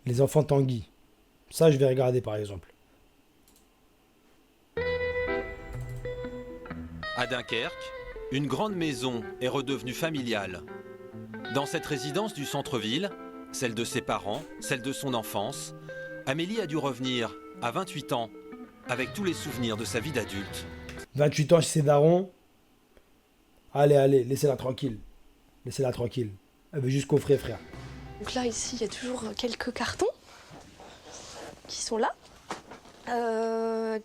Les enfants Tanguy. Ça, je vais regarder par exemple. À Dunkerque, une grande maison est redevenue familiale. Dans cette résidence du centre-ville, celle de ses parents, celle de son enfance, Amélie a dû revenir, à 28 ans, avec tous les souvenirs de sa vie d'adulte. 28 ans chez ses darons. Allez, allez, laissez-la tranquille. Laissez-la tranquille. Elle veut juste coffrer, frère. Donc là, ici, il y a toujours quelques cartons qui sont là.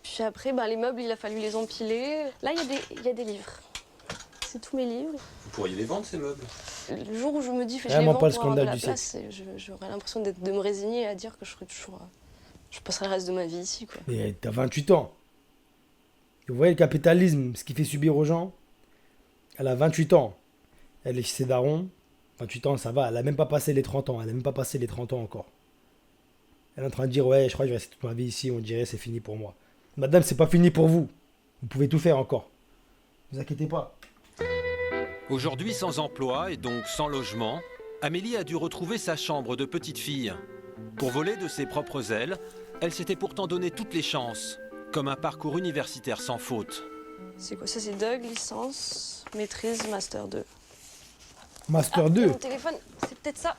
Puis après, les meubles, il a fallu les empiler. Là, il y a des livres. C'est tous mes livres. Vous pourriez les vendre, ces meubles? Le jour où je me dis, je les Vraiment vends pas le pour avoir de scandale la du place, j'aurais l'impression de me résigner à dire que je serai toujours... je passerai le reste de ma vie ici, quoi. Mais t'as 28 ans. Et vous voyez le capitalisme, ce qu'il fait subir aux gens. Elle a 28 ans. Elle est chez ses darons. 28 ans, ça va. Elle a même pas passé les 30 ans. Elle a même pas passé les 30 ans encore. Elle est en train de dire, ouais, je crois que je vais rester toute ma vie ici. On dirait, c'est fini pour moi. Madame, c'est pas fini pour vous. Vous pouvez tout faire encore. Ne vous inquiétez pas. Aujourd'hui sans emploi et donc sans logement, Amélie a dû retrouver sa chambre de petite fille. Pour voler de ses propres ailes, elle s'était pourtant donné toutes les chances, comme un parcours universitaire sans faute. C'est quoi ça? C'est Doug, licence, maîtrise, master 2. Master Ah, 2. mon téléphone, c'est peut-être ça.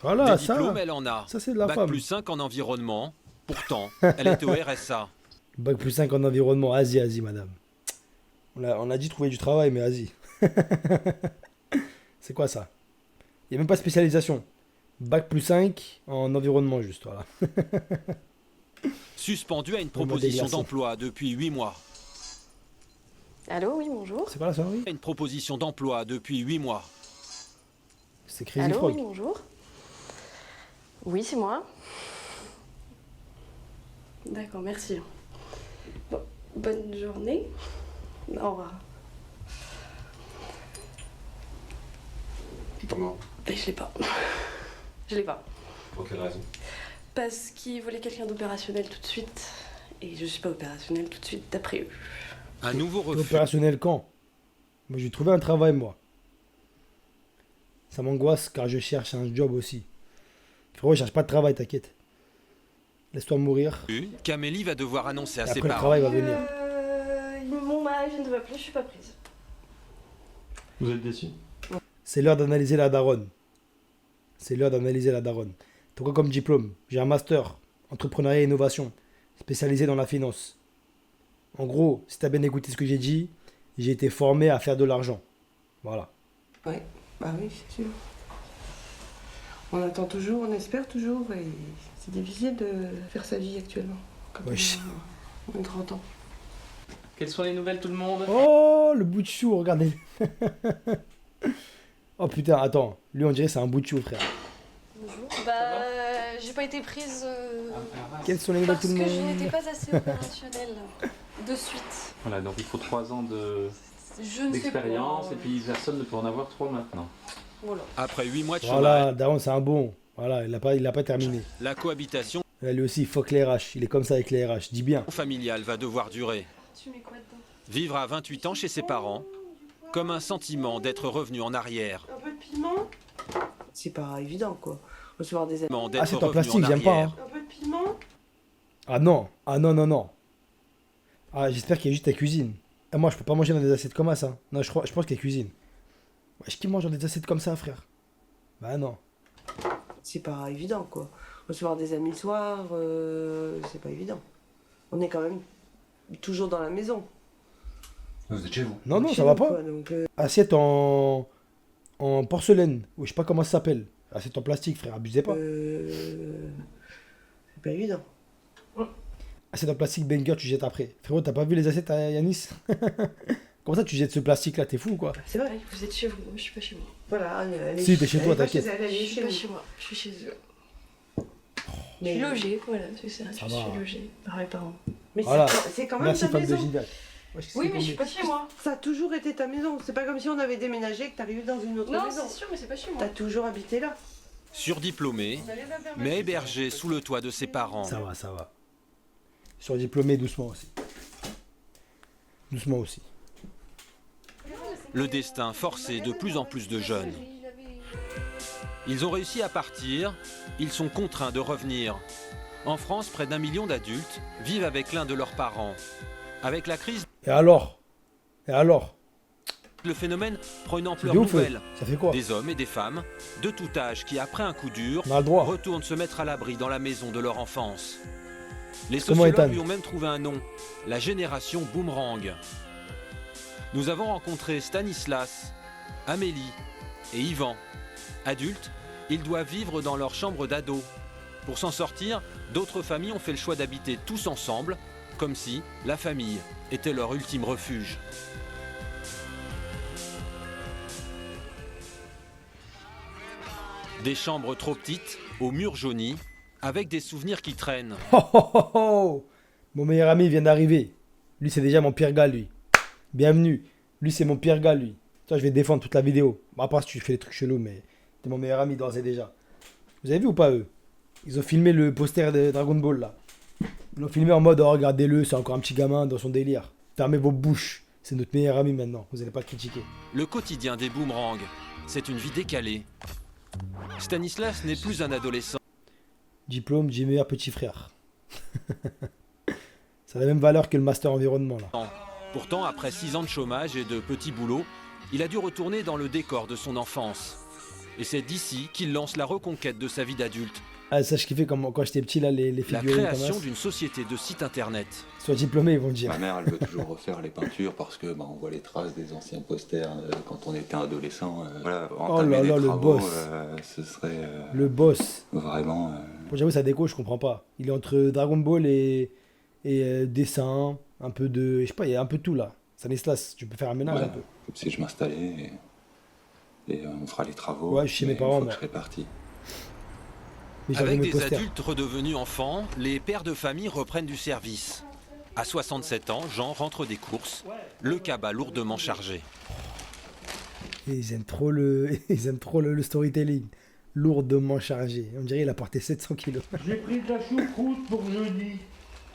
Voilà, Des diplômes, ça. elle en a. Ça, c'est de la Bac femme. plus 5 en environnement. Pourtant, elle est au RSA. Bac plus 5 en environnement. Vas-y, madame. On a dit trouver du travail, mais vas-y. C'est quoi ça? Il n'y a même pas de spécialisation. Bac plus 5 en environnement, juste. Voilà. Suspendue à une m'a proposition déglacé. d'emploi depuis 8 mois. Allô, oui, bonjour. C'est quoi la sonnerie? Une proposition d'emploi depuis 8 mois. C'est Crazy Allô, oui, Frog. bonjour. Oui, c'est moi. D'accord, merci. Bon, bonne journée. Au revoir. Comment? Je l'ai pas. Je l'ai pas. Pour quelle raison? Parce qu'il voulait quelqu'un d'opérationnel tout de suite. Et je suis pas opérationnel tout de suite d'après eux. Un nouveau T'es refus. opérationnel quand? Moi, j'ai trouvé un travail, moi. Ça m'angoisse car je cherche un job aussi. Frérot, je cherche pas de travail, t'inquiète. Laisse-toi mourir. Qu'Amélie va devoir annoncer à Et ses après, le parents. travail va venir. Mon mari vient de m'appeler, je suis pas prise. Vous êtes déçu? C'est l'heure d'analyser la daronne. C'est l'heure d'analyser la daronne. T'as quoi comme diplôme? J'ai un master, entrepreneuriat et innovation, spécialisé dans la finance. En gros, si t'as bien écouté ce que j'ai dit, j'ai été formé à faire de l'argent. Voilà. Ouais, bah oui, c'est sûr. On attend toujours, on espère toujours, et c'est difficile de faire sa vie actuellement. Quand Wesh. on a 30 ans. Quelles sont les nouvelles, tout le monde? Oh, le bout de chou, regardez. Oh putain, attends. Lui, on dirait que c'est un bout de chou, frère. Bonjour. J'ai pas été prise Quelles sont les nouvelles, parce tout le que je monde? n'étais pas assez opérationnelle de suite. Voilà, donc il faut 3 ans Je ne sais pas. d'expérience et puis personne ne peut en avoir 3 maintenant. Voilà. Après 8 mois de Voilà, chômage, Daron, c'est un bon. Voilà, il a pas terminé. la cohabitation Là, lui aussi, il fuck les RH. Il est comme ça avec les RH. Dis bien. familiale va devoir durer. Tu mets quoi dedans? Vivre à 28 ans chez ses parents, comme un sentiment d'être revenu en arrière. Un peu de piment? C'est pas évident, quoi. Recevoir des amis. D'être Ah, c'est en revenu plastique, j'aime pas. arrière. Hein. Un peu de piment? Ah non. Ah non, non, non. Ah, j'espère qu'il y a juste ta cuisine. Ah, moi, je peux pas manger dans des assiettes comme ça. Non, je pense qu'il y a cuisine. Wesh, qui mange dans des assiettes comme ça, frère? Bah non. C'est pas évident, quoi. Recevoir des amis le soir, c'est pas évident. On est quand même toujours dans la maison. Vous êtes chez vous? Non, non, Chez ça va nous, pas. quoi, donc, Assiette en porcelaine. Ou je sais pas comment ça s'appelle. Assiette en plastique, frère, abusez pas. c'est pas évident. Assiette en plastique, banger, tu jettes après. Frérot, t'as pas vu les assiettes à Yanis? Comment ça, tu jettes ce plastique là? T'es fou ou quoi? C'est vrai. Vous êtes chez vous, moi je suis pas chez moi. Voilà, elle est Si, t'es chez toi, elle est pas t'inquiète. chez elle, elle Je est suis chez pas nous. chez moi, je suis chez eux. Je Mais, suis logée, voilà, c'est ça. Ça Je va. suis logée par mes parents. mais Voilà. c'est quand même Merci, ta femme de maison. Gilbert. Wesh, qu'est-ce Oui, qu'il mais je est suis pas chez moi. Ça a toujours été ta maison. C'est pas comme si on avait déménagé et que t'arrivais dans une autre Non, maison. c'est sûr, mais c'est pas chez moi. T'as toujours habité là. Surdiplômé, mais hébergé sous le toit de ses parents. Ça va, ça va. Surdiplômé, doucement aussi. Doucement aussi. Le destin forcé de plus en plus de jeunes. Ils ont réussi à partir, ils sont contraints de revenir. En France, près d'1 million d'adultes vivent avec l'un de leurs parents. Avec la crise, Et alors? Et alors? le phénomène prend une ampleur C'est de ouf, nouvelle. ça fait quoi? Des hommes et des femmes de tout âge qui, après un coup dur, On a le droit. retournent se mettre à l'abri dans la maison de leur enfance. Les Comment sociologues Ethan lui ont même trouvé un nom, la génération boomerang. Nous avons rencontré Stanislas, Amélie et Yvan. Adultes, ils doivent vivre dans leur chambre d'ado. Pour s'en sortir, d'autres familles ont fait le choix d'habiter tous ensemble, comme si la famille était leur ultime refuge. Des chambres trop petites, aux murs jaunis, avec des souvenirs qui traînent. Oh, oh, oh, oh. Mon meilleur ami vient d'arriver. Lui, c'est déjà mon pire gars, lui. Bienvenue. Lui, c'est mon pire gars, lui. Toi, je vais défendre toute la vidéo. Bon, à part si tu fais des trucs chelous, mais t'es mon meilleur ami d'ores et déjà. Vous avez vu ou pas, eux? Ils ont filmé le poster de Dragon Ball, là. Ils l'ont filmé en mode, oh, regardez-le, c'est encore un petit gamin dans son délire. Fermez vos bouches. C'est notre meilleur ami maintenant. Vous n'allez pas le critiquer. Le quotidien des boomerangs, c'est une vie décalée. Stanislas n'est plus un adolescent. Diplôme du meilleur petit frère. Ça a la même valeur que le master environnement, là. Pourtant, après 6 ans de chômage et de petits boulots, il a dû retourner dans le décor de son enfance. Et c'est d'ici qu'il lance la reconquête de sa vie d'adulte. Ah, ça, je kiffais quand j'étais petit, là, les La figurines. création d'une société de sites internet. Sois diplômé, ils vont dire. Ma mère, elle veut toujours refaire les peintures parce que on voit les traces des anciens posters quand on était adolescent. Voilà, entamer là, des le travaux, boss. ce serait Le boss. vraiment. Bon, j'avoue, sa déco, je comprends pas. Il est entre Dragon Ball et dessin, un peu de. Je sais pas, il y a un peu de tout là. Stanislas, tu peux faire un ménage voilà, un peu. comme si je m'installais et on fera les travaux. Ouais, chez mes mais parents, une fois moi. que je serai parti. Mais j'avoue, Avec mes des posters. adultes redevenus enfants, les pères de famille reprennent du service. À 67 ans, Jean rentre des courses, le cabas lourdement chargé. Et ils aiment trop le storytelling. Lourdement chargé. On dirait qu'il a porté 700 kilos. J'ai pris de la choucroute pour jeudi.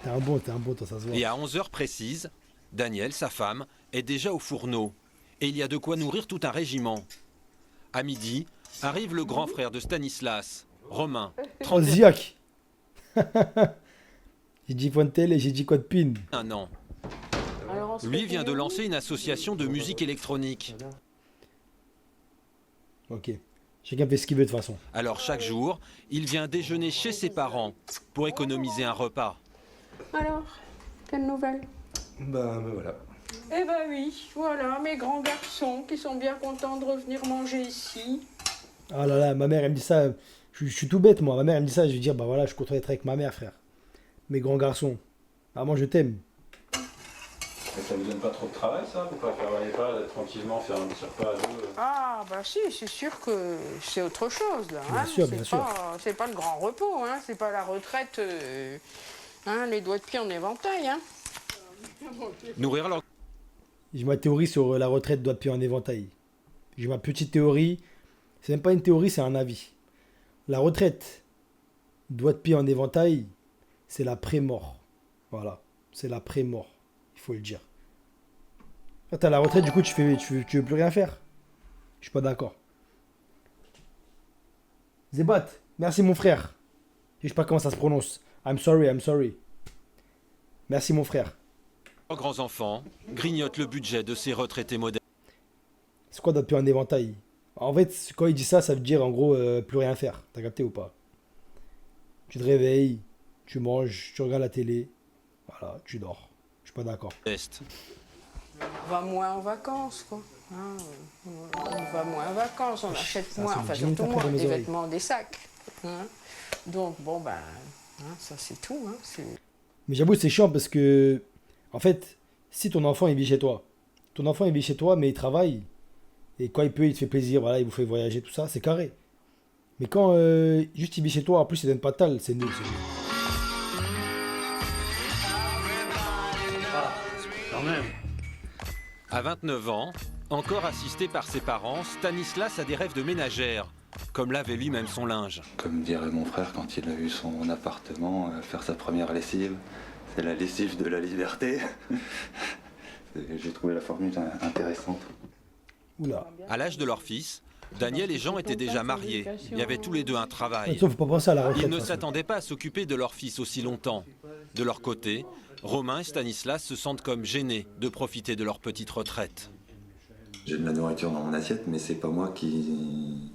T'es un bon, toi, ça se voit. Et à 11 heures précises, Daniel, sa femme, est déjà au fourneau. Et il y a de quoi nourrir tout un régiment. À midi, arrive le grand frère de Stanislas, Romain, Oh, Ziak. J'ai dit Fontel et j'ai dit code PIN. 31 ans. Alors, on se Lui fait vient de payer lancer une association de musique électronique. Ok. Chacun fait ce qu'il veut de toute façon. Alors chaque jour, il vient déjeuner chez ses parents pour économiser un repas. Alors, quelle nouvelle? Bah voilà. Eh ben oui, voilà, mes grands garçons qui sont bien contents de revenir manger ici. Ah là là, ma mère, elle me dit ça. Je suis tout bête, moi. Ma mère, elle me dit ça. Je vais dire, bah voilà, je suis content d'être avec ma mère, frère. Mes grands garçons. Ah, moi, je t'aime. Et ça vous donne pas trop de travail, ça? Vous préféreriez pas tranquillement faire un petit repas à deux? Ah, bah si, c'est sûr que c'est autre chose, là. Bien hein. sûr, C'est bien sûr. c'est pas le grand repos, hein. C'est pas la retraite, hein, les doigts de pied en éventail, hein. Nourrir leur J'ai ma théorie sur la retraite doigt de pied en éventail. J'ai ma petite théorie. C'est même pas une théorie, c'est un avis. La retraite doigt de pied en éventail, c'est la pré-mort. Voilà. C'est la pré-mort. Il faut le dire. Quand t'as la retraite, du coup, tu veux plus rien faire. Je suis pas d'accord. Zebat, merci mon frère. Je sais pas comment ça se prononce. I'm sorry. Merci mon frère. grands-enfants grignotent le budget de ces retraités modernes. C'est quoi doigt de pied en éventail? En fait, quand il dit ça, ça veut dire en gros plus rien faire. T'as capté ou pas? Tu te réveilles, tu manges, tu regardes la télé. Voilà, tu dors. Je suis pas d'accord. On va moins en vacances, quoi. Hein, on va moins en vacances, on achète Ça, moins, c'est enfin le génie surtout tapé dans moins, mes des oreilles. vêtements, des sacs. Hein. Donc bon, ben, hein, ça c'est tout. Hein, Mais j'avoue, c'est chiant parce que, en fait, si ton enfant il vit chez toi, mais il travaille, et quand il peut, il te fait plaisir, voilà, il vous fait voyager, tout ça, c'est carré. Mais quand juste il vit chez toi, en plus il donne pas de tal, c'est nul. Quand même. À 29 ans, encore assisté par ses parents, Stanislas a des rêves de ménagère, comme lavait lui-même son linge. Comme dirait mon frère quand il a eu son appartement, faire sa première lessive, c'est la lessive de la liberté. J'ai trouvé la formule intéressante. Oula. À l'âge de leur fils, Daniel et Jean étaient déjà mariés et avaient tous les deux un travail. Sauf faut pas penser à la retraite. Ils de ne toute façon. s'attendaient pas à s'occuper de leur fils aussi longtemps. De leur côté, Romain et Stanislas se sentent comme gênés de profiter de leur petite retraite. J'ai de la nourriture dans mon assiette, mais c'est pas moi qui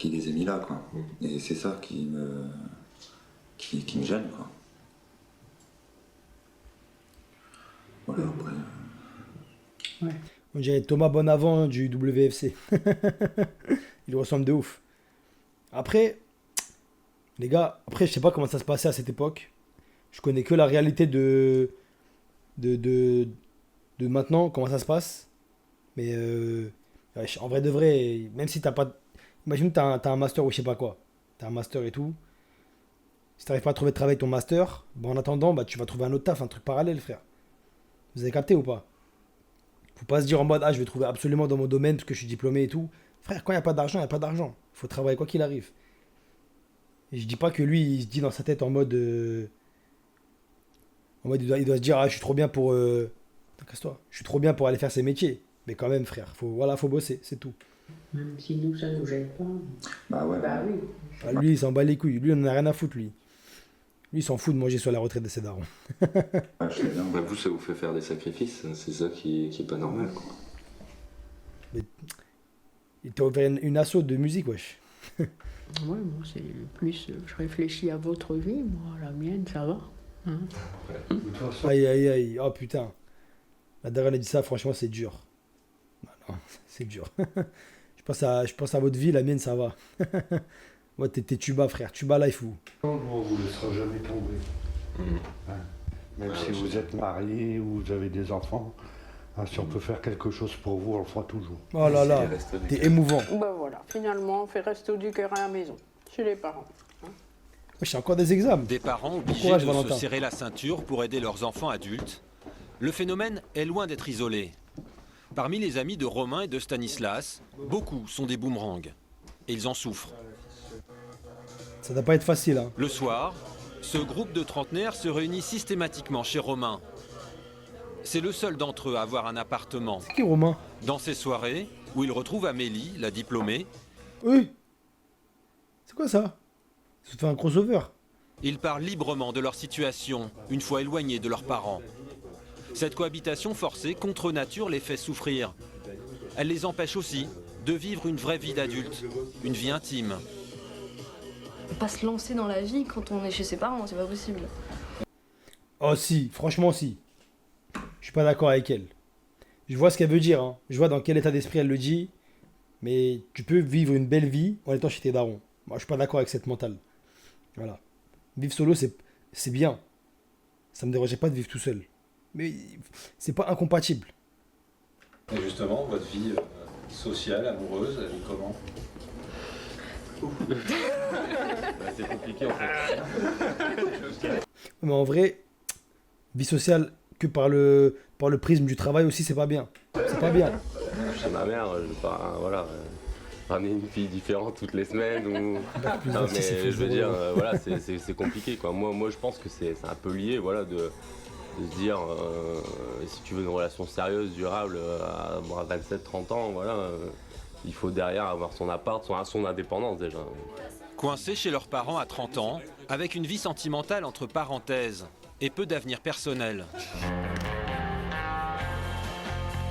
les ai mis là, quoi. Et c'est ça qui me gêne, quoi. Voilà, après... On dirait Thomas Bonavent du WFC. Il ressemble de ouf. Après, les gars, après, je sais pas comment ça se passait à cette époque. Je connais que la réalité de maintenant, comment ça se passe. Mais ouais, en vrai de vrai, même si t'as pas. Imagine que t'as un master ou je sais pas quoi. T'as un master et tout. Si t'arrives pas à trouver de travail avec ton master, en attendant, tu vas trouver un autre taf, un truc parallèle, frère. Vous avez capté ou pas? Faut pas se dire en mode, je vais trouver absolument dans mon domaine parce que je suis diplômé et tout. Frère, quand il n'y a pas d'argent, il n'y a pas d'argent. Il faut travailler quoi qu'il arrive. Et je dis pas que lui, il se dit dans sa tête en mode il doit se dire, je suis trop bien pour. Casse-toi. Je suis trop bien pour aller faire ces métiers. Mais quand même, frère, faut bosser, c'est tout. Même si nous, ça nous gêne pas. Bah ouais. Bah oui. Lui, il s'en bat les couilles. Lui, on en a rien à foutre, lui. Lui, il s'en fout de manger sur la retraite de ses darons. Ah, je sais bien. Bah vous, ça vous fait faire des sacrifices, c'est ça qui est pas normal, quoi. Il t'a ouvert une asso de musique, wesh. Ouais, moi, c'est plus. Je réfléchis à votre vie, moi, la mienne, ça va. Hein. Aïe, aïe, aïe. Oh putain. La dernière, elle a dit ça, franchement, c'est dur. Non, c'est dur. je pense à votre vie, la mienne, ça va. Moi, t'es tuba, frère. Tuba life, vous. On vous laissera jamais tomber. Hein. Même si vous êtes marié ou vous avez des enfants, si on peut faire quelque chose pour vous, on le fera toujours. Oh là là, t'es émouvant. Bah voilà, finalement, on fait resto du cœur à la maison, chez les parents. J'ai encore des examens. Des parents obligés Courage, de Valentin. se serrer la ceinture pour aider leurs enfants adultes. Le phénomène est loin d'être isolé. Parmi les amis de Romain et de Stanislas, beaucoup sont des boomerangs. Et ils en souffrent. Ça doit pas être facile, hein. Le soir, ce groupe de trentenaires se réunit systématiquement chez Romain. C'est le seul d'entre eux à avoir un appartement. C'est qui, Romain? Dans ces soirées, où il retrouve Amélie, la diplômée, Oui. C'est quoi ça? Ça te fait un crossover. ils parlent librement de leur situation, une fois éloignés de leurs parents. Cette cohabitation forcée contre nature les fait souffrir. Elle les empêche aussi de vivre une vraie vie d'adulte, une vie intime. On peut pas se lancer dans la vie quand on est chez ses parents, c'est pas possible. Oh si, franchement si. Je suis pas d'accord avec elle. Je vois ce qu'elle veut dire, hein. Je vois dans quel état d'esprit elle le dit. Mais tu peux vivre une belle vie en étant chez tes darons. Moi, je suis pas d'accord avec cette mentale. Voilà. Vivre solo, c'est bien. Ça me dérangeait pas de vivre tout seul. Mais c'est pas incompatible. Et justement, votre vie sociale, amoureuse, elle est comment? C'est compliqué, en fait. Mais en vrai, vie sociale que par le prisme du travail aussi, c'est pas bien. C'est pas bien. Chez ma mère, je vais pas, voilà, ramener une fille différente toutes les semaines ou... Non, mais je veux dire, voilà, c'est compliqué, quoi. Moi, je pense que c'est un peu lié, voilà, de se dire, si tu veux une relation sérieuse, durable, à 27-30 ans, voilà, il faut derrière avoir son appart, son indépendance déjà. Coincés chez leurs parents à 30 ans, avec une vie sentimentale entre parenthèses et peu d'avenir personnel.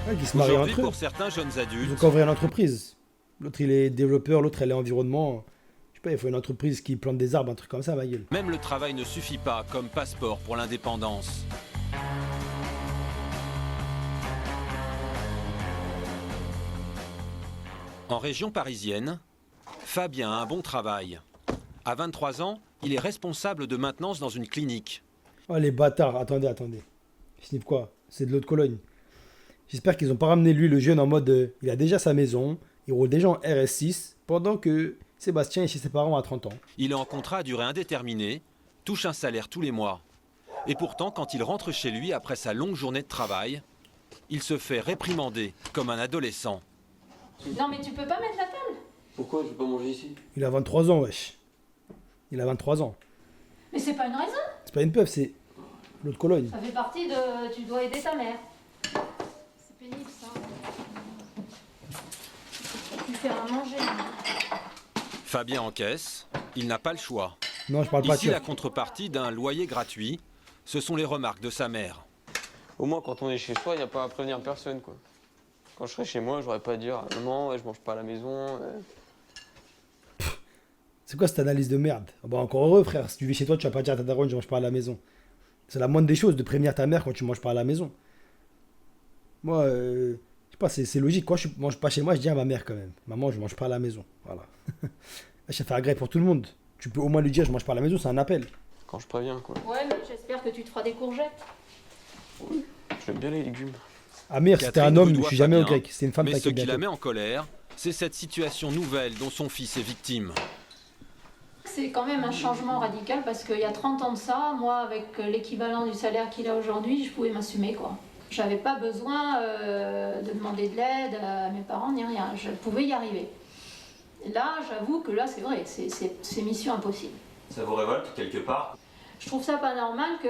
Ouais, qui se marient Aujourd'hui, entre eux. pour certains jeunes Ils ont adultes, qu'à ouvrir une entreprise. L'autre, il est développeur, l'autre, elle est environnement. Je sais pas, il faut une entreprise qui plante des arbres, un truc comme ça, ma gueule. même le travail ne suffit pas comme passeport pour l'indépendance. En région parisienne, Fabien a un bon travail. À 23 ans, il est responsable de maintenance dans une clinique. Oh, les bâtards. Attendez. Je sniff quoi? C'est de l'eau de Cologne. J'espère qu'ils ont pas ramené lui, le jeune, en mode il a déjà sa maison, il roule déjà en RS6, pendant que Sébastien est chez ses parents à 30 ans. Il est en contrat à durée indéterminée, touche un salaire tous les mois. Et pourtant, quand il rentre chez lui après sa longue journée de travail, il se fait réprimander comme un adolescent. Non mais tu peux pas mettre la table? Pourquoi je peux pas manger ici? Il a 23 ans, wesh. Il a 23 ans. Mais c'est pas une raison. C'est pas une peuf, c'est l'eau de Cologne. Ça fait partie de... Tu dois aider ta mère. C'est pénible ça. faire à manger. Fabien encaisse, il n'a pas le choix. Non, je parle pas Ici, la turc. contrepartie d'un loyer gratuit, ce sont les remarques de sa mère. Au moins, quand on est chez soi, il n'y a pas à prévenir personne, quoi. Quand je serai chez moi, j'aurais pas à dire maman, ouais, je mange pas à la maison. C'est quoi cette analyse de merde? Ah bah encore heureux, frère. Si tu vis chez toi, tu vas pas dire à ta daronne, je mange pas à la maison. C'est la moindre des choses de prévenir ta mère quand tu manges pas à la maison. Moi, je sais pas, c'est logique. Quand je mange pas chez moi, je dis à ma mère quand même. Maman, je mange pas à la maison. Voilà. Ça fait agréable pour tout le monde. Tu peux au moins lui dire, je mange pas à la maison, c'est un appel. Quand je préviens, quoi. Ouais, mais j'espère que tu te feras des courgettes. J'aime bien les légumes. Amir, c'était un Catherine homme, je voudoie suis jamais au Fabien, grec. C'est une femme mais ce t'inquiète qui la bientôt. met en colère, c'est cette situation nouvelle dont son fils est victime. C'est quand même un changement radical parce qu'il y a 30 ans de ça, moi, avec l'équivalent du salaire qu'il a aujourd'hui, je pouvais m'assumer, quoi. J'avais pas besoin de demander de l'aide à mes parents ni rien. Je pouvais y arriver. Là, j'avoue que là, c'est vrai, c'est mission impossible. Ça vous révolte quelque part? Je trouve ça pas normal que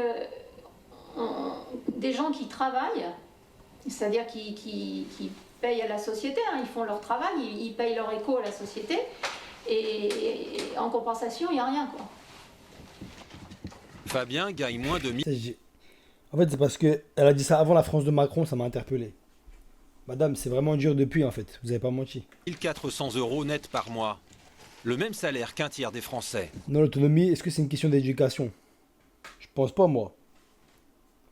des gens qui travaillent, c'est-à-dire qui payent à la société, hein, ils font leur travail, ils payent leur éco à la société, et en compensation, il n'y a rien, quoi. Fabien gagne moins de 1000. En fait, c'est parce que elle a dit ça avant la France de Macron, ça m'a interpellé. Madame, c'est vraiment dur depuis, en fait. Vous avez pas menti. 400 € net par mois. Le même salaire qu'un tiers des Français. Non, l'autonomie, est-ce que c'est une question d'éducation? Je pense pas, moi.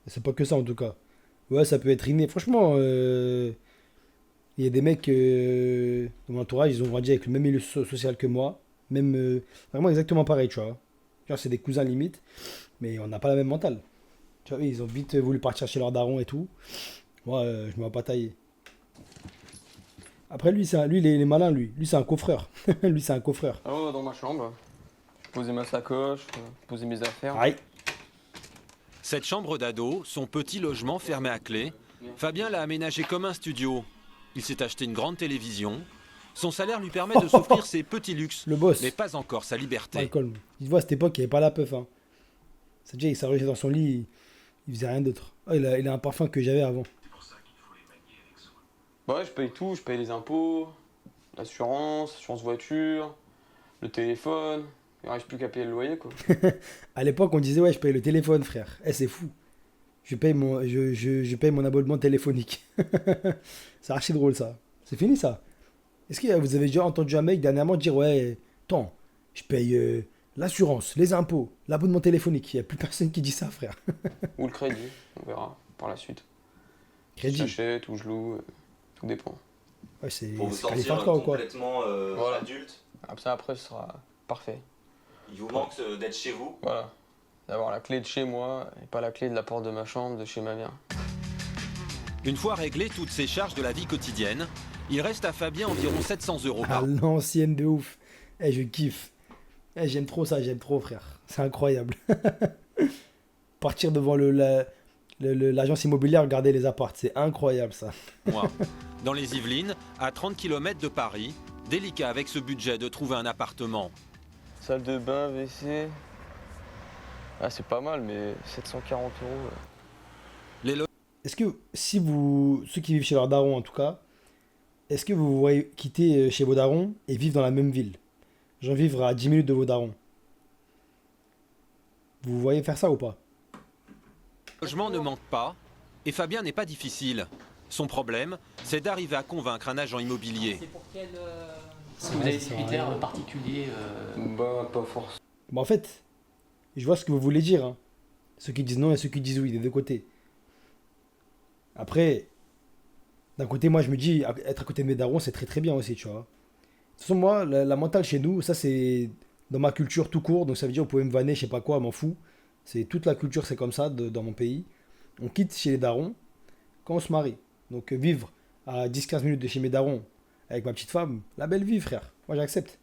C'est pas que ça, en tout cas. Ouais, ça peut être inné. Franchement, il y a des mecs dans mon entourage, ils ont grandi avec le même milieu social que moi. Même, vraiment exactement pareil, tu vois. Genre, c'est des cousins limite, mais on n'a pas la même mentale. Tu vois, ils ont vite voulu partir chez leur daron et tout. Moi, je me vois pas tailler. Après, lui, il est malin, lui. Lui, c'est un coffreur. Lui, c'est un coffreur. Ah ouais, dans ma chambre, je posais ma sacoche, posais mes affaires. Aïe. Cette chambre d'ado, son petit logement fermé à clé, Fabien l'a aménagé comme un studio. Il s'est acheté une grande télévision. Son salaire lui permet de s'offrir ses petits luxes, Le boss. mais pas encore sa liberté. Malcolm. Il voit à cette époque, il n'y avait pas la peuf. Hein. C'est déjà, il s'arrêtait dans son lit, il faisait rien d'autre. Oh, il a un parfum que j'avais avant. Bah ouais, je paye tout, je paye les impôts, l'assurance, assurance voiture, le téléphone. Il ne reste plus qu'à payer le loyer, quoi. À l'époque, on disait, ouais, je paye le téléphone, frère. Eh, c'est fou. Je paye mon abonnement téléphonique. C'est archi drôle, ça. C'est fini, ça. Est-ce que vous avez déjà entendu un mec dernièrement dire, ouais, attends, je paye l'assurance, les impôts, l'abonnement téléphonique. Il n'y a plus personne qui dit ça, frère. Ou le crédit, on verra par la suite. Crédit. Si j'achète ou je loue, tout dépend. Ouais, c'est Pour vous qualifié sentir encore ou quoi? complètement Voilà. adulte, Après, ce sera parfait. il vous manque d'être chez vous. Voilà. D'avoir la clé de chez moi et pas la clé de la porte de ma chambre, de chez ma mère. Une fois réglées toutes ses charges de la vie quotidienne, il reste à Fabien environ 700 € À par mois. l'ancienne de ouf. Eh, je kiffe. Eh, j'aime trop ça, j'aime trop, frère. C'est incroyable. Partir devant l'agence immobilière, regarder les apparts, c'est incroyable, ça. Dans les Yvelines, à 30 km de Paris, délicat avec ce budget de trouver un appartement. Salle de bain, WC. Ah, c'est pas mal, mais 740 €. Est-ce que, si vous, ceux qui vivent chez leurs darons en tout cas, est-ce que vous voyez quitter chez vos darons et vivre dans la même ville? Genre vivre à 10 minutes de vos darons. Vous voyez faire ça ou pas? Le logement ne manque pas, et Fabien n'est pas difficile. Son problème, c'est d'arriver à convaincre un agent immobilier. C'est pour quel... Est-ce que vous avez des critères particuliers Bah, pas forcément. Bah en fait, je vois ce que vous voulez dire. Hein. Ceux qui disent non et ceux qui disent oui, des deux côtés. Après, d'un côté, moi je me dis, être à côté de mes darons, c'est très très bien aussi, tu vois. De toute façon, moi, la mentale chez nous, ça c'est dans ma culture tout court, donc ça veut dire, vous pouvez me vanner, je sais pas quoi, m'en fous. C'est toute la culture, c'est comme ça dans mon pays. On quitte chez les darons quand on se marie. Donc vivre à 10-15 minutes de chez mes darons avec ma petite femme, la belle vie, frère. Moi j'accepte.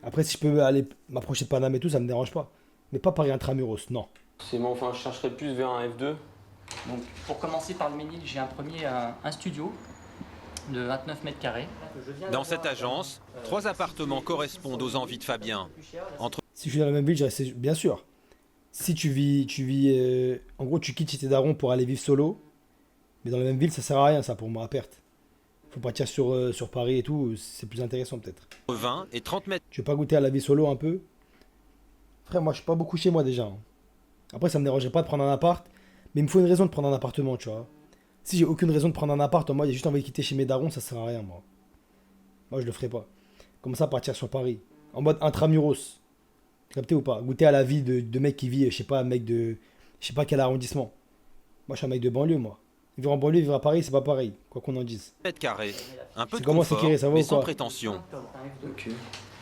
Après, si je peux aller m'approcher de Paname et tout, ça me dérange pas. Mais pas Paris intramuros, non. C'est moi, enfin, je chercherais plus vers un F2. Donc, pour commencer par le Ménil, j'ai un studio de 29 mètres carrés. Dans cette agence, 3 appartements correspondent aux envies de Fabien. Si je suis dans la même ville, je reste, bien sûr. Si tu vis, en gros, tu quittes chez tes darons pour aller vivre solo, mais dans la même ville, ça sert à rien, ça, pour moi, à perte. faut partir sur Paris et tout, c'est plus intéressant peut-être. 20 et 30 mètres. Tu veux pas goûter à la vie solo un peu? Frère, moi je suis pas beaucoup chez moi déjà, hein. Après ça me dérangeait pas de prendre un appart, mais il me faut une raison de prendre un appartement, tu vois. Si j'ai aucune raison de prendre un appart, moi j'ai juste envie de quitter chez mes darons, ça sert à rien moi. Moi je le ferai pas. Comme ça partir sur Paris, en mode intramuros. Capté ou pas? Goûter à la vie de mec qui vit, je sais pas, mec de... Je sais pas quel arrondissement. Moi je suis un mec de banlieue moi. Vivre en banlieue, vivre à Paris, c'est pas pareil, quoi qu'on en dise. Mètres carrés. Un peu de Comment confort, c'est ça va mais ou sans quoi? prétention.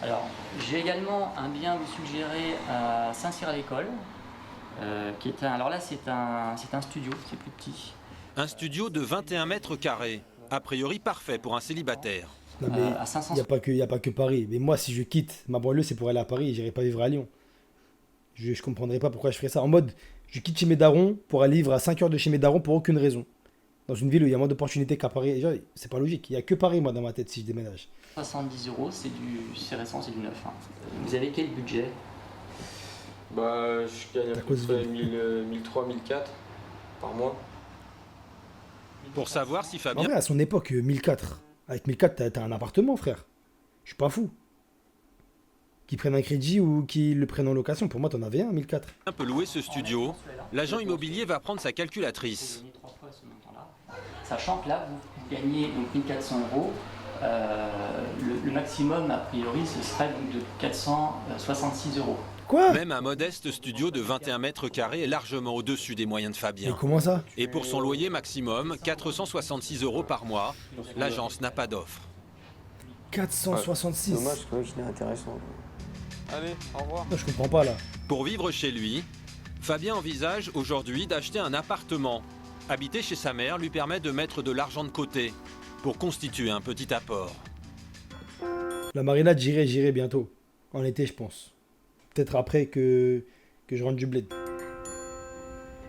Alors, j'ai également un bien à vous suggérer à Saint-Cyr-à-l'École, qui est un... Alors là, c'est un studio, c'est plus petit. Un studio de 21 mètres carrés. A priori parfait pour un célibataire. Non mais à 500... il n'y a pas que Paris. Mais moi si je quitte ma banlieue, c'est pour aller à Paris, j'irai pas vivre à Lyon. Je comprendrais pas pourquoi je ferais ça. En mode, je quitte chez mes darons pour aller vivre à 5 heures de chez mes darons pour aucune raison. Dans une ville où il y a moins d'opportunités qu'à Paris. Déjà, c'est pas logique. Il y a que Paris, moi, dans ma tête, si je déménage. 70 €, c'est récent, c'est du neuf. Hein. Vous avez quel budget? Bah, je gagne à peu près 1003, 1004 par mois. Pour savoir si En Fabien... vrai, à son époque, 1004. Avec 1004, t'as un appartement, frère. Je suis pas fou. Qu'ils prennent un crédit ou qu'ils le prennent en location. Pour moi, t'en avais un, 1004. peut louer ce studio, l'agent immobilier va prendre sa calculatrice. Sachant que là, vous gagnez donc 1400 €. Le maximum, a priori, ce serait donc de 466 €. Quoi? Même un modeste studio de 21 mètres carrés est largement au-dessus des moyens de Fabien. Mais comment ça? Et pour son loyer maximum, 466 € par mois, l'agence n'a pas d'offre. 466. Dommage, parce que c'était intéressant. Allez, au revoir. Non, je comprends pas là. Pour vivre chez lui, Fabien envisage aujourd'hui d'acheter un appartement. Habiter chez sa mère lui permet de mettre de l'argent de côté pour constituer un petit apport. La marinade, j'irai bientôt. En été, je pense. Peut-être après que je rentre du bled.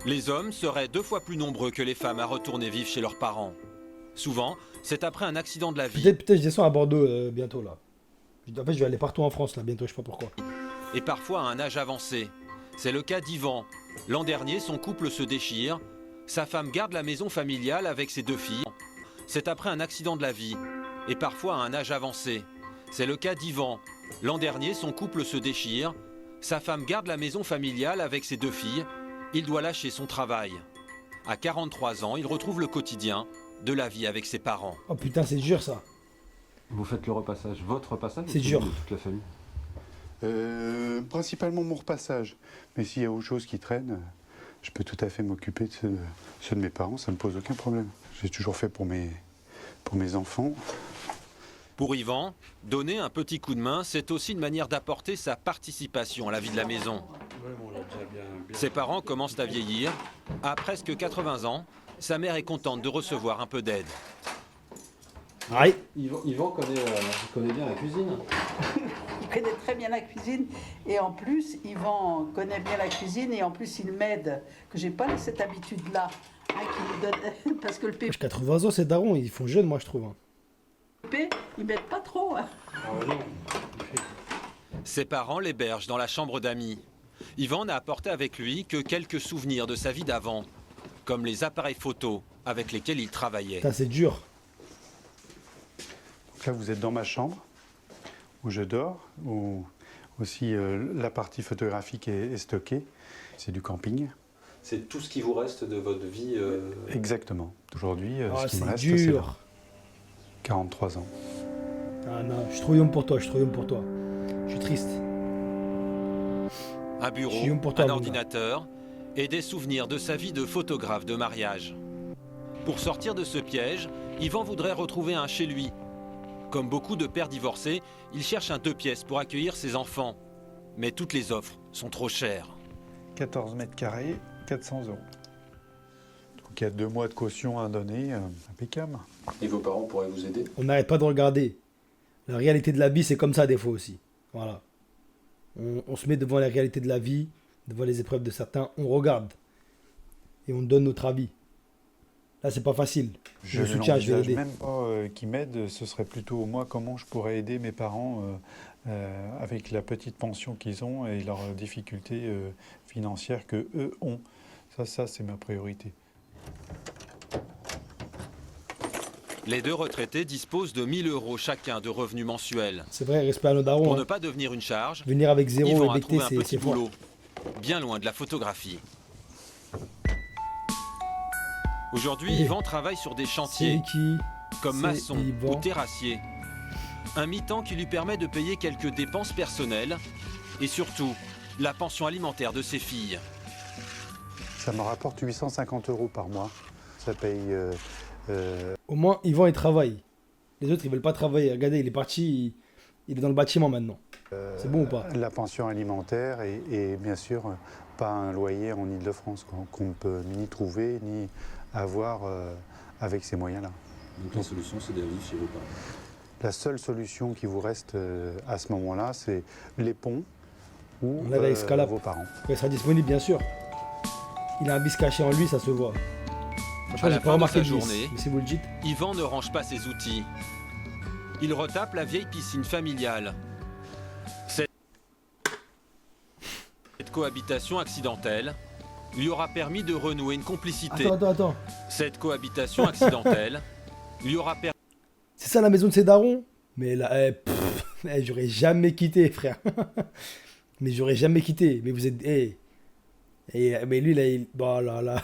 Les hommes seraient 2 fois plus nombreux que les femmes à retourner vivre chez leurs parents. Souvent, c'est après un accident de la vie. Peut-être je descends à Bordeaux bientôt là. En fait, je vais aller partout en France là bientôt, je sais pas pourquoi. Et parfois à un âge avancé. C'est le cas d'Yvan. L'an dernier, son couple se déchire. Sa femme garde la maison familiale avec ses 2 filles. C'est après un accident de la vie. Et parfois à un âge avancé. C'est le cas d'Yvan. L'an dernier, son couple se déchire. Sa femme garde la maison familiale avec ses 2 filles. Il doit lâcher son travail. À 43 ans, il retrouve le quotidien de la vie avec ses parents. Oh putain, c'est dur ça. Vous faites le repassage, votre repassage? C'est dur. De toute la famille? Principalement mon repassage. Mais s'il y a autre chose qui traîne, je peux tout à fait m'occuper de ceux de mes parents, ça ne me pose aucun problème. J'ai toujours fait pour mes enfants. Pour Yvan, donner un petit coup de main, c'est aussi une manière d'apporter sa participation à la vie de la maison. Ses parents commencent à vieillir. À presque 80 ans, sa mère est contente de recevoir un peu d'aide. Aïe. Yvan connaît bien la cuisine. Il connaît très bien la cuisine et en plus, Yvan connaît bien la cuisine et en plus, il m'aide, que j'ai pas cette habitude-là, hein, qui me donne, parce que le PP, 80 ans, c'est daron, ils font jeune, moi je trouve. ils m'aident pas trop. Hein. Ses parents l'hébergent dans la chambre d'amis. Yvan n'a apporté avec lui que quelques souvenirs de sa vie d'avant, comme les appareils photos avec lesquels il travaillait. Putain, c'est dur. Donc là, vous êtes dans ma chambre, où je dors, où aussi la partie photographique est stockée. C'est du camping. C'est tout ce qui vous reste de votre vie Exactement. Aujourd'hui, Ah, ce qui me c'est reste, c'est dur. là. 43 ans. Ah non, je suis trop young pour toi, je suis trop young pour toi. Je suis triste. Un bureau, Chium pour toi, un mon ordinateur et des souvenirs de sa vie de photographe de mariage. Pour sortir de ce piège, Yvan voudrait retrouver un chez lui. Comme beaucoup de pères divorcés, il cherche un 2 pièces pour accueillir ses enfants. Mais toutes les offres sont trop chères. 14 mètres carrés, 400 €. Donc il y a 2 mois de caution à donner, impeccable. Et vos parents pourraient vous aider? On n'arrête pas de regarder. La réalité de la vie, c'est comme ça des fois aussi. Voilà. On se met devant la réalité de la vie, devant les épreuves de certains, on regarde. Et on donne notre avis. Là, c'est pas facile. Je soutiens, je vais n'envisage aider. même pas qui m'aide, ce serait plutôt moi comment je pourrais aider mes parents avec la petite pension qu'ils ont et leurs difficultés financières que eux ont. Ça c'est ma priorité. Les deux retraités disposent de 1 000 € chacun de revenus mensuels. C'est vrai, respect à nos darons. Pour hein. ne pas devenir une charge, Venir avec zéro Yvan et a becter, trouvé un c'est petit fort. boulot, bien loin de la photographie. Aujourd'hui, Eh. Yvan travaille sur des chantiers, C'est qui? comme C'est maçon Yvan. ou terrassier. Un mi-temps qui lui permet de payer quelques dépenses personnelles et surtout la pension alimentaire de ses filles. Ça me rapporte 850 € par mois. Ça paye... Au moins, Yvan, il travaille. Les autres, ils veulent pas travailler. Regardez, il est parti, il est dans le bâtiment maintenant. C'est bon ou pas? La pension alimentaire et bien sûr pas un loyer en Ile-de-France qu'on ne peut ni trouver ni avoir avec ces moyens-là. Donc la solution, c'est d'aller vivre chez vos parents. La seule solution qui vous reste à ce moment-là, c'est les ponts ou On l'a avec Scalap. vos parents. Il sera disponible, bien sûr. Il a un bis caché en lui, ça se voit. Franchement, À la j'ai pas fin de remarqué sa le bis, journée, mais si vous le dites. Yvan ne range pas ses outils. Il retape la vieille piscine familiale. Cette cohabitation accidentelle lui aura permis de renouer une complicité. Attends. Cette cohabitation accidentelle lui aura permis... C'est ça la maison de ses darons? Mais là, j'aurais jamais quitté, frère. Mais j'aurais jamais quitté. Mais vous êtes... mais lui, là, il... Oh là là.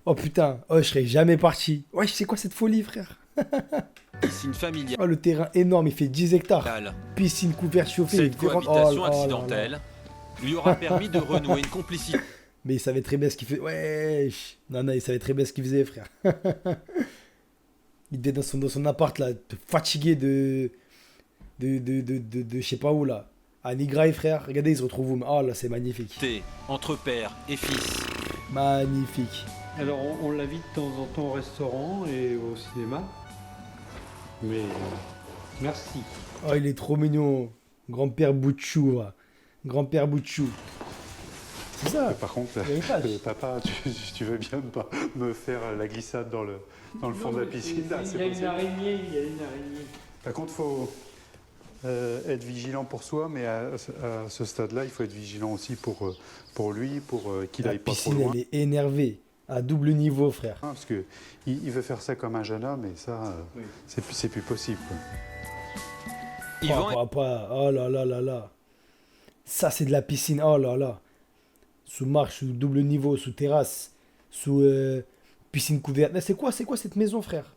Oh putain. Oh, je serais jamais parti. Ouais, c'est quoi cette folie, frère? Piscine familiale. Oh, le terrain énorme, il fait 10 hectares. Piscine couverte, chauffée. Cette cohabitation là là. accidentelle lui aura permis de renouer une complicité. Mais il savait très bien ce qu'il faisait. Wesh. Non, il savait très bien ce qu'il faisait, frère. Il était dans son appart, là, fatigué de je sais pas où, là. À Nigraï, frère. Regardez, il se retrouve où? Oh là, c'est magnifique. Entre père et fils. Magnifique. Alors, on l'invite de temps en temps au restaurant et au cinéma. Mais merci. Oh, il est trop mignon. Grand-père Boutchou, là. Grand-père Boutchou. C'est ça. Par contre, papa, tu veux bien me faire la glissade dans le fond de la piscine là, Il y a une araignée, Par contre, il faut être vigilant pour soi, mais à ce stade-là, il faut être vigilant aussi pour lui, pour qu'il aille pas trop La piscine, loin. elle est énervée. À double niveau, frère. Parce que il veut faire ça comme un jeune homme, et ça, c'est plus possible. Quoi. Oh là là là là. Ça, c'est de la piscine. Oh là là. Sous marche, sous double niveau, sous terrasse, sous piscine couverte. C'est quoi cette maison, frère?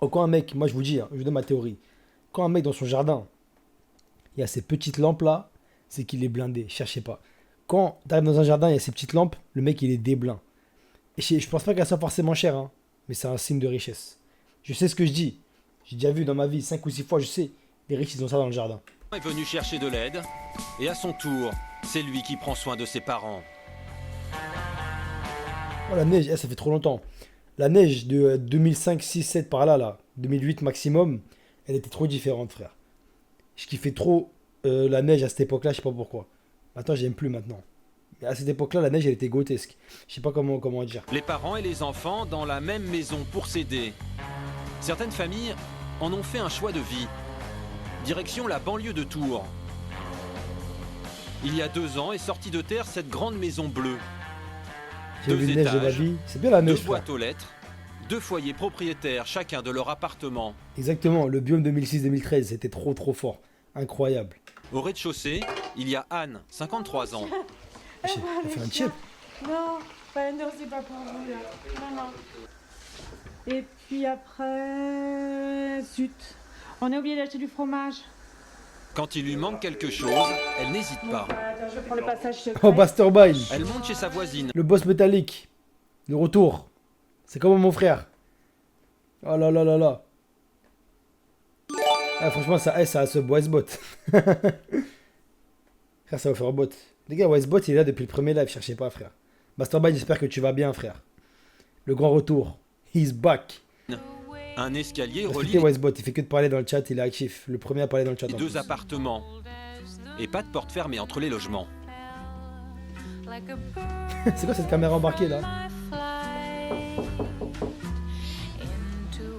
Oh, quand un mec, moi je vous dis, hein, je vous donne ma théorie. Quand un mec dans son jardin, il y a ces petites lampes là, c'est qu'il est blindé. Cherchez pas. Quand tu arrives dans un jardin, il y a ces petites lampes, le mec il est déblin. Et je pense pas qu'elle soit forcément chère, hein, mais c'est un signe de richesse. Je sais ce que je dis. J'ai déjà vu dans ma vie 5 ou 6 fois, je sais. Les riches, ils ont ça dans le jardin. Est venu chercher de l'aide et à son tour, c'est lui qui prend soin de ses parents. Oh, la neige, ça fait trop longtemps. La neige de 2005, 6, 7 par là, 2008 maximum, elle était trop différente, frère. Je kiffais trop la neige à cette époque-là, je sais pas pourquoi. Maintenant, j'aime plus maintenant. Mais à cette époque-là, la neige, elle était grotesque. Je sais pas comment dire. Les parents et les enfants dans la même maison pour s'aider. Certaines familles en ont fait un choix de vie. Direction la banlieue de Tours. Il y a 2 ans est sortie de terre cette grande maison bleue. J'ai vu 2 neige de la étages, vie. C'est bien la 2 neige, frère. boîtes aux lettres, 2 foyers propriétaires chacun de leur appartement. Exactement, le biome 2006-2013, c'était trop fort. Incroyable. Au rez-de-chaussée, il y a Anne, 53 ans. J'ai fait un chip. Non, non, c'est pas pour vous là. Non. Et puis après, zut, on a oublié d'acheter du fromage. Quand il lui manque quelque chose, elle n'hésite pas. Attends, je prends le passage secret. Oh, Mastermind. Elle monte chez sa voisine. Le boss métallique. Le retour. C'est comme mon frère. Oh là là là là. Ah, franchement, ça a ce Westbot. Frère, ça va faire un bot. Les gars, Westbot, il est là depuis le premier live. Cherchez pas, frère. Mastermind, j'espère que tu vas bien, frère. Le grand retour. He's back. Un escalier relie Respectez Westbot, il fait que de parler dans le chat, il est actif. Le premier à parler dans le chat. les 2 appartements. Et pas de porte fermée entre les logements. C'est quoi cette caméra embarquée là?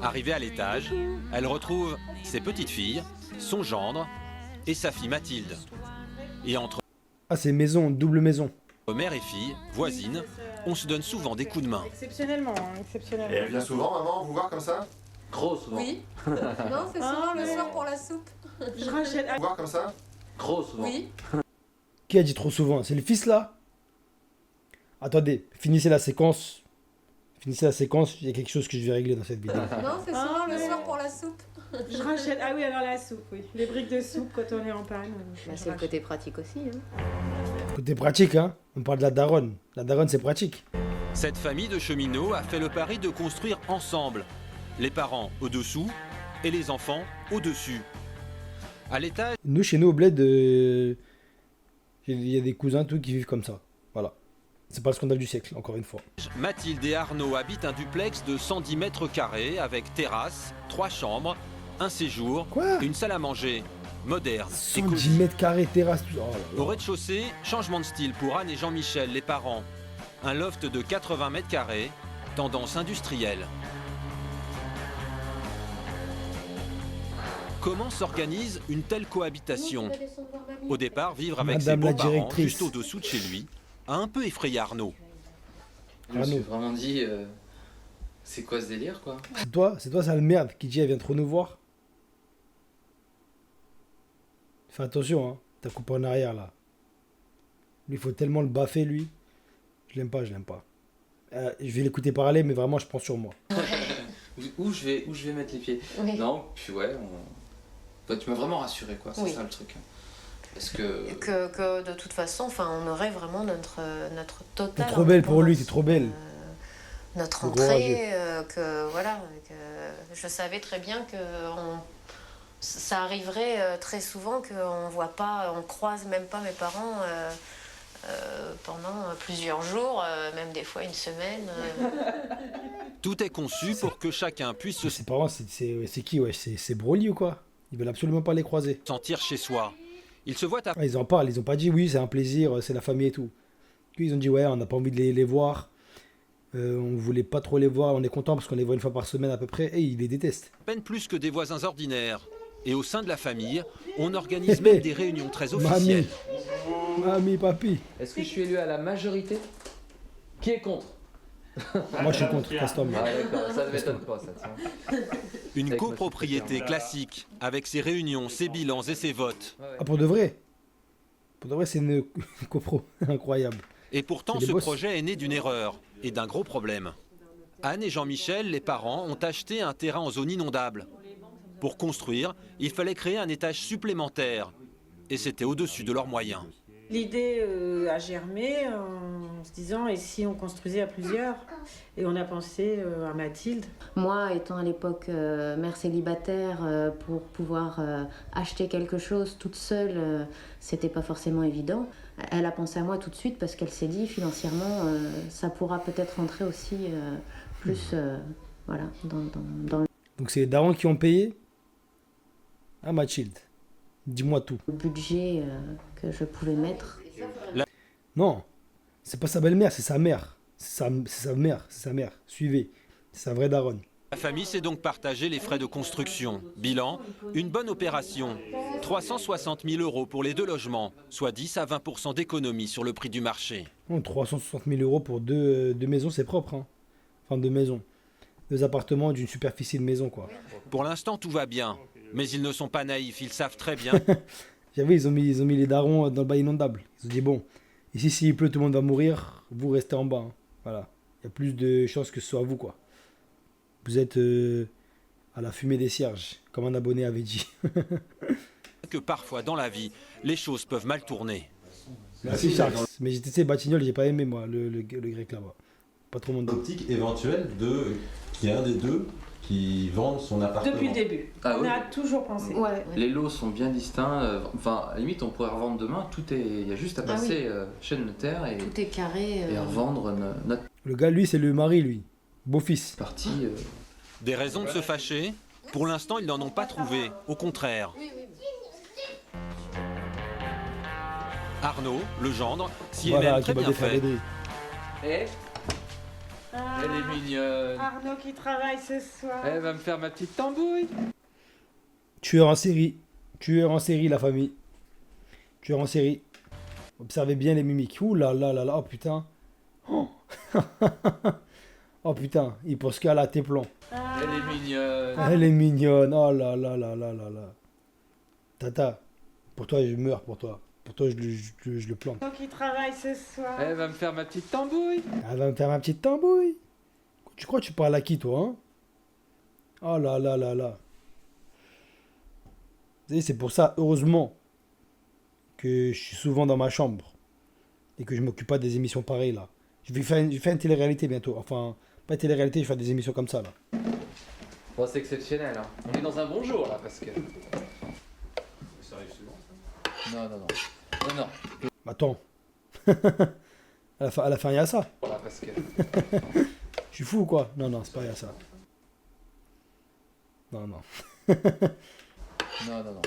Arrivée à l'étage, elle retrouve ses petites filles, son gendre et sa fille Mathilde. Et entre Ah, c'est maison, double maison. mère et fille, voisines, on se donne souvent des coups de main. Exceptionnellement, hein, exceptionnellement. Et elle vient souvent, maman, vous voir comme ça? Trop souvent. Oui. Non, c'est souvent le soir pour la soupe. Je rachète. Vous voir comme ça? Trop souvent. Oui. Qui a dit trop souvent? C'est le fils là? Attendez, finissez la séquence. Finissez la séquence, il y a quelque chose que je vais régler dans cette vidéo. Non, c'est souvent le soir pour la soupe. Je rachète. Ah oui, alors la soupe, oui. Les briques de soupe quand on est en panne. C'est le côté pratique aussi. Hein. Côté pratique, hein. On parle de la daronne. La daronne, c'est pratique. Cette famille de cheminots a fait le pari de construire ensemble. Les parents au-dessous et les enfants au-dessus. À l'étage, Nous, chez nous, au bled, il y a des cousins tout qui vivent comme ça. Voilà. C'est pas le scandale du siècle, encore une fois. Mathilde et Arnaud habitent un duplex de 110 mètres carrés avec terrasse, 3 chambres, un séjour, une salle à manger, moderne, 110 mètres carrés, terrasse, tout ça. Oh là là. Au rez-de-chaussée, changement de style pour Anne et Jean-Michel, les parents. Un loft de 80 mètres carrés, tendance industrielle. Comment s'organise une telle cohabitation? Au départ, vivre avec Madame ses la beaux-parents directrice. juste au-dessous de chez lui a un peu effrayé Arnaud. Je me suis vraiment dit, c'est quoi ce délire quoi? C'est toi, sale merde, qui dit elle vient trop nous voir. Fais attention, hein. T'as coupé en arrière là. Lui, il faut tellement le baffer, lui. Je l'aime pas. Je vais l'écouter parler, mais vraiment, je prends sur moi. Où je vais mettre les pieds? Oui. Non, puis ouais, bah, tu m'as vraiment rassuré quoi, c'est Oui. ça le truc. Parce que... Que de toute façon, on aurait vraiment notre T'es total. trop belle pour lui, t'es trop belle. Notre Le gros entrée, que voilà, que je savais très bien que ça arriverait très souvent qu'on voit pas, on croise même pas mes parents pendant plusieurs jours, même des fois une semaine. Tout est conçu pour que chacun puisse se Ses parents, c'est qui, ouais? C'est Broly ou quoi? Ils veulent absolument pas les croiser. sentir chez soi. Ils se voient à... Ah, ils en parlent, ils ont pas dit oui, c'est un plaisir, c'est la famille et tout. Ils ont dit ouais, on n'a pas envie de les voir. On voulait pas trop les voir, on est content parce qu'on les voit une fois par semaine à peu près, et ils les détestent. peine plus que des voisins ordinaires. Et au sein de la famille, on organise même des réunions très officielles. Mamie, papi. Est-ce que je suis élu à la majorité? Qui est contre? Moi je suis contre, Castom. Ah d'accord, ça ne m'étonne pas ça, tiens. Une copropriété classique, avec ses réunions, ses bilans et ses votes. Ah, pour de vrai? Pour de vrai, c'est une copro incroyable. Et pourtant, C'est des ce boss. projet est né d'une erreur et d'un gros problème. Anne et Jean-Michel, les parents, ont acheté un terrain en zone inondable. Pour construire, il fallait créer un étage supplémentaire. Et c'était au-dessus de leurs moyens. L'idée a germé en se disant et si on construisait à plusieurs? Et on a pensé à Mathilde. Moi, étant à l'époque mère célibataire, pour pouvoir acheter quelque chose toute seule, c'était pas forcément évident. Elle a pensé à moi tout de suite parce qu'elle s'est dit financièrement, ça pourra peut-être rentrer aussi plus voilà, dans Donc c'est les darons qui ont payé? Ah, Mathilde, dis-moi tout. le budget que je pouvais mettre. Non, c'est pas sa belle-mère, c'est sa mère. C'est sa mère, c'est sa mère. Suivez, c'est sa vraie daronne. La famille s'est donc partagé les frais de construction. Bilan, une bonne opération. 360 000 € pour les 2 logements, soit 10 à 20% d'économie sur le prix du marché. Non, 360 000 € pour deux maisons, c'est propre. Hein. Enfin, 2 maisons. 2 appartements d'une superficie de maison, quoi. Pour l'instant, tout va bien. Mais ils ne sont pas naïfs, ils savent très bien. J'avais, ils ont mis les darons dans le bas inondable. Ils ont dit, bon, ici, s'il pleut, tout le monde va mourir. Vous restez en bas. Hein. Voilà. Il y a plus de chances que ce soit vous, quoi. Vous êtes à la fumée des cierges, comme un abonné avait dit. Que parfois, dans la vie, les choses peuvent mal tourner. Merci, Charles. Mais j'étais, tu sais, Batignolles, j'ai pas aimé, moi, le grec là-bas. Pas trop mon dos. Optique éventuelle de qu'il y a un des deux qui vende son appartement. Depuis le début. Ah on oui. a toujours pensé. Les lots sont bien distincts, enfin à la limite on pourrait revendre demain, il y a juste à Ah passer chez le notaire et, Tout est carré. et revendre notre Le gars, lui, c'est le mari, lui. Beau-fils. partie. Des raisons de se fâcher? Pour l'instant, ils n'en ont pas trouvé. Au contraire. Arnaud, le gendre, s'y est Voilà, même qui très va bien défaire fait. les dés. Elle est mignonne. Arnaud qui travaille ce soir. Elle va me faire ma petite tambouille. Tueur en série. Tueur en série, la famille. Tueur en série. Observez bien les mimiques. Ouh là là là là, oh putain. Oh. Oh putain, il pense qu'à la tes plans. Elle est mignonne. Elle est mignonne. Oh là là là là là là. Tata, pour toi, je meurs pour toi. Pour toi, je le plante. Donc il travaille ce soir. Elle va me faire ma petite tambouille. Elle va me faire ma petite tambouille. Tu crois que tu parles à qui, toi, hein? Oh là là là là. Vous savez, c'est pour ça, heureusement, que je suis souvent dans ma chambre. Et que je m'occupe pas des émissions pareilles, là. Je vais faire une télé-réalité bientôt. Enfin, pas une télé-réalité, je vais faire des émissions comme ça, là. Bon, c'est exceptionnel. Hein. On est dans un bon jour, là, parce que... Ça arrive souvent, ça? Non, non, non. Non, non. Attends. à la fin, il y a ça. Voilà, parce que... Je suis fou ou quoi? Non, non, c'est pas il y a ça. Non, non. Non, non, non.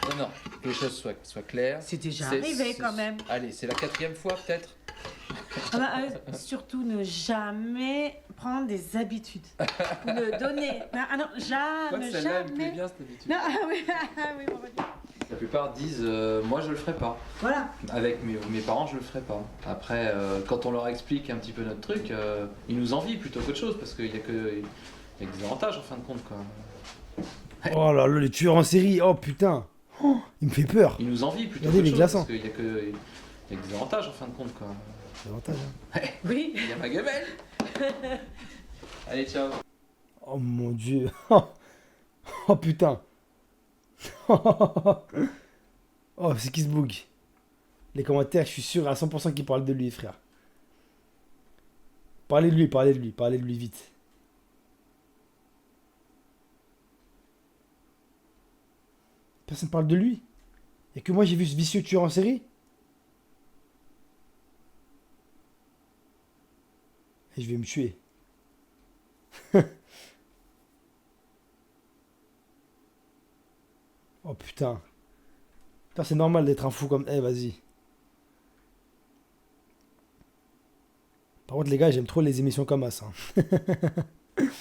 Non, non. Que les choses soient claires. C'est déjà arrivé quand même. Allez, c'est la 4e fois, peut-être. Ah bah, surtout ne jamais prendre des habitudes. Ou ne donner. Ah non, jamais. Celle-là, elle me plaît bien, cette habitude. Non, ah oui, bon, La plupart disent moi je le ferai pas. Voilà. Avec mes parents je le ferai pas. Après quand on leur explique un petit peu notre truc, ils nous envient plutôt qu'autre chose parce qu'il y a que des avantages en fin de compte quoi. Oh là là, les tueurs en série, oh putain. Oh, il me fait peur. Ils nous envient plutôt Regardez qu'autre les chose glaçons. parce qu'il y a que des avantages en fin de compte quoi. Des avantages, hein. Oui. Il y a ma gamelle. Allez ciao. Oh mon dieu. Oh putain. Oh, c'est qui se bouge? Les commentaires, je suis sûr à 100% qu'ils parlent de lui, frère. Parlez de lui vite. Personne parle de lui. Et que moi j'ai vu ce vicieux tueur en série. Et je vais me tuer. Oh putain. Putain, c'est normal d'être un fou comme... Eh, vas-y. Par contre, les gars, j'aime trop les émissions comme ça.